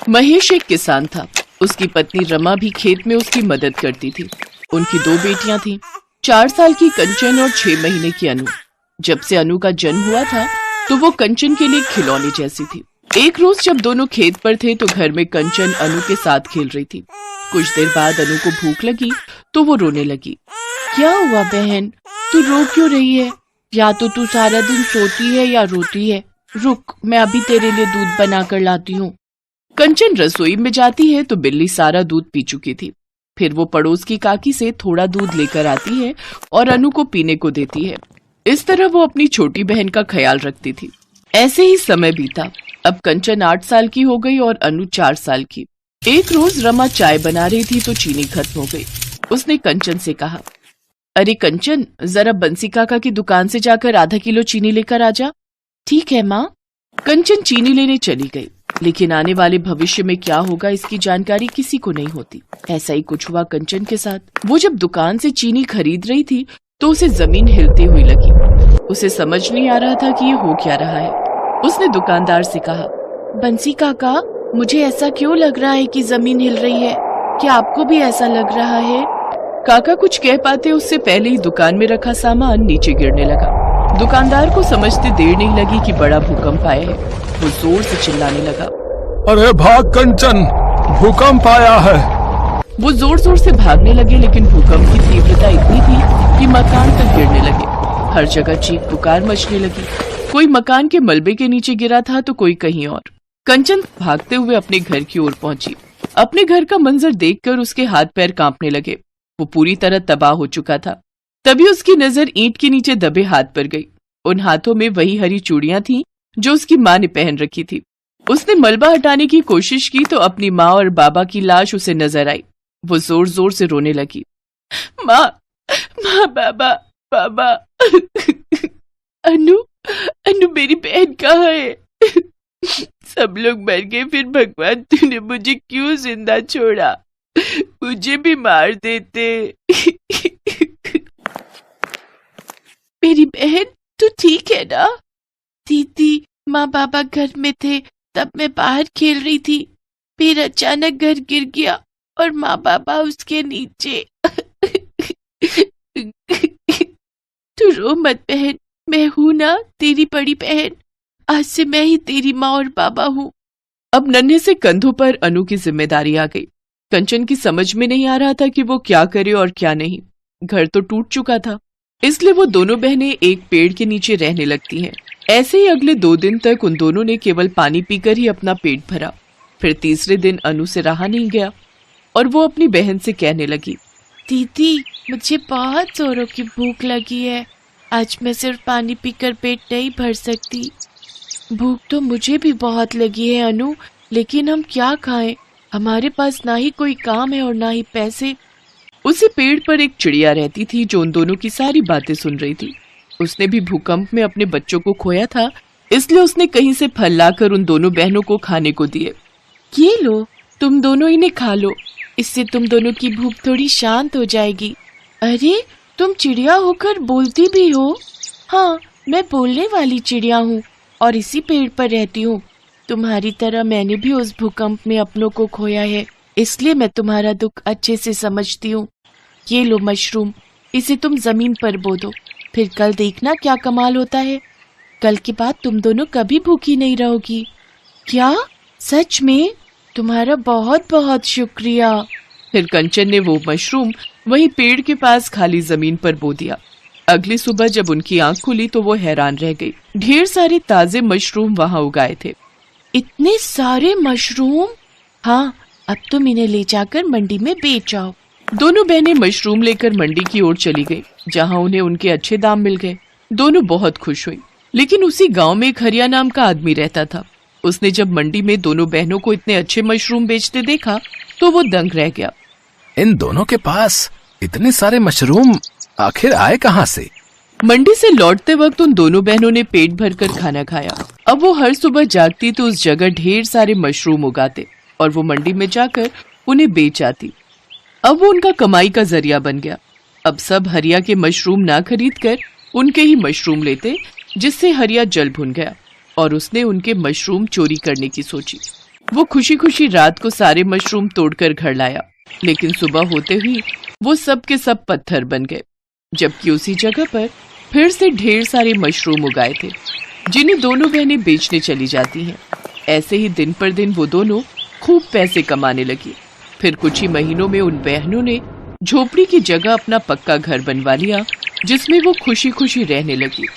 महेश एक किसान था। उसकी पत्नी रमा भी खेत में उसकी मदद करती थी। उनकी 2 बेटियां थीं, 4 साल की कंचन और 6 महीने की अनु। जब से अनु का जन्म हुआ था तो वो कंचन के लिए खिलौने जैसी थी। एक रोज जब दोनों खेत पर थे तो घर में कंचन अनु के साथ खेल रही थी। कुछ देर बाद अनु को भूख लगी तो वो रोने लगी। क्या हुआ बहन, तू रो क्यों रही है? या तो तू सारा दिन सोती है या रोती है। रुक, मैं अभी तेरे लिए दूध बना कर लाती हूँ। कंचन रसोई में जाती है तो बिल्ली सारा दूध पी चुकी थी। फिर वो पड़ोस की काकी से थोड़ा दूध लेकर आती है और अनु को पीने को देती है। इस तरह वो अपनी छोटी बहन का ख्याल रखती थी। ऐसे ही समय बीता। अब कंचन 8 साल की हो गई और अनु 4 साल की। एक रोज रमा चाय बना रही थी तो चीनी खत्म हो गई। उसने कंचन से कहा, अरे कंचन, जरा बंसी काका की दुकान से जाकर आधा किलो चीनी लेकर आ जा। ठीक है माँ। कंचन चीनी लेने चली गई, लेकिन आने वाले भविष्य में क्या होगा इसकी जानकारी किसी को नहीं होती। ऐसा ही कुछ हुआ कंचन के साथ। वो जब दुकान से चीनी खरीद रही थी तो उसे जमीन हिलती हुई लगी। उसे समझ नहीं आ रहा था कि ये हो क्या रहा है। उसने दुकानदार से कहा, बंसी काका, मुझे ऐसा क्यों लग रहा है कि जमीन हिल रही है? क्या आपको भी ऐसा लग रहा है? काका कुछ कह पाते उससे पहले ही दुकान में रखा सामान नीचे गिरने लगा। दुकानदार को समझते देर नहीं लगी कि बड़ा भूकंप आया है। वो जोर से चिल्लाने लगा, अरे भाग कंचन, भूकंप आया है। वो जोर जोर से भागने लगे, लेकिन भूकंप की तीव्रता इतनी थी कि मकान तक गिरने लगे। हर जगह चीख पुकार मचने लगी। कोई मकान के मलबे के नीचे गिरा था तो कोई कहीं और। कंचन भागते हुए अपने घर की ओर पहुंची। अपने घर का मंजर देखकर उसके हाथ पैर कांपने लगे। वो पूरी तरह तबाह हो चुका था। तभी उसकी नजर ईंट के नीचे दबे हाथ पर गई। उन हाथों में वही हरी चूड़ियां थीं जो उसकी माँ ने पहन रखी थी। उसने मलबा हटाने की कोशिश की तो अपनी माँ और बाबा की लाश उसे नजर आई। वो जोर जोर से रोने लगी, माँ, माँ, बाबा, बाबा। अनु, अनु मेरी बहन कहाँ है? सब लोग मर गए, फिर भगवान तूने मुझे क्यों जिंदा छोड़ा? मुझे भी मार देते। मेरी बहन, तू ठीक है ना? दीदी, माँ बाबा घर में थे, तब मैं बाहर खेल रही थी। फिर अचानक घर गिर गया और माँ बाबा उसके नीचे। तू रो मत बहन, मैं हूं ना तेरी बड़ी बहन। आज से मैं ही तेरी माँ और बाबा हूँ। अब नन्हे से कंधों पर अनु की जिम्मेदारी आ गई। कंचन की समझ में नहीं आ रहा था कि वो क्या करे और क्या नहीं। घर तो टूट चुका था, इसलिए वो दोनों बहनें एक पेड़ के नीचे रहने लगती हैं। ऐसे ही अगले 2 दिन तक उन दोनों ने केवल पानी पीकर ही अपना पेट भरा। फिर तीसरे दिन अनु से रहा नहीं गया और वो अपनी बहन से कहने लगी, दीदी, मुझे बहुत जोरों की भूख लगी है। आज मैं सिर्फ पानी पीकर पेट नहीं भर सकती। भूख तो मुझे भी बहुत लगी है अनु, लेकिन हम क्या खाएं? हमारे पास ना ही कोई काम है और ना ही पैसे। उसी पेड़ पर एक चिड़िया रहती थी जो उन दोनों की सारी बातें सुन रही थी। उसने भी भूकंप में अपने बच्चों को खोया था, इसलिए उसने कहीं से फल लाकर उन दोनों बहनों को खाने को दिए। ये लो, तुम दोनों इन्हें खा लो, इससे तुम दोनों की भूख थोड़ी शांत हो जाएगी। अरे, तुम चिड़िया होकर बोलती भी हो? हाँ, मैं बोलने वाली चिड़िया हूँ और इसी पेड़ पर रहती हूँ। तुम्हारी तरह मैंने भी उस भूकंप में अपनों को खोया है, इसलिए मैं तुम्हारा दुख अच्छे से समझती हूँ। ये लो मशरूम, इसे तुम जमीन पर बो दो, फिर कल देखना क्या कमाल होता है। कल के बाद तुम दोनों कभी भूखी नहीं रहोगी। क्या? सच में? तुम्हारा बहुत बहुत शुक्रिया। फिर कंचन ने वो मशरूम वही पेड़ के पास खाली जमीन पर बो दिया। अगली सुबह जब उनकी आंख खुली तो वो हैरान रह गई। ढेर सारे ताजे मशरूम वहां उगाए थे। इतने सारे मशरूम? हाँ, अब तुम इन्हें ले जाकर मंडी में बेच आओ। दोनों बहनें मशरूम लेकर मंडी की ओर चली गई, जहां उन्हें उनके अच्छे दाम मिल गए। दोनों बहुत खुश हुई। लेकिन उसी गांव में एक हरिया नाम का आदमी रहता था। उसने जब मंडी में दोनों बहनों को इतने अच्छे मशरूम बेचते देखा तो वो दंग रह गया। इन दोनों के पास इतने सारे मशरूम आखिर आए कहाँ से? मंडी से लौटते वक्त उन दोनों बहनों ने पेट भरकर खाना खाया। अब वो हर सुबह जागती तो उस जगह ढेर सारे मशरूम उगाते और वो मंडी में जाकर उन्हें बेच आती। अब वो उनका कमाई का जरिया बन गया। अब सब हरिया के मशरूम ना खरीद कर उनके ही मशरूम लेते, जिससे हरिया जल भुन गया और उसने उनके मशरूम चोरी करने की सोची। वो खुशी खुशी रात को सारे मशरूम तोड़कर घर लाया, लेकिन सुबह होते ही वो सब के सब पत्थर बन गए, जबकि उसी जगह पर फिर से ढेर सारे मशरूम उगाए थे, जिन्हें दोनों बहनें बेचने चली जाती हैं। ऐसे ही दिन पर दिन वो दोनों खूब पैसे कमाने लगी। फिर कुछ ही महीनों में उन बहनों ने झोपड़ी की जगह अपना पक्का घर बनवा लिया, जिसमें वो खुशी खुशी रहने लगी।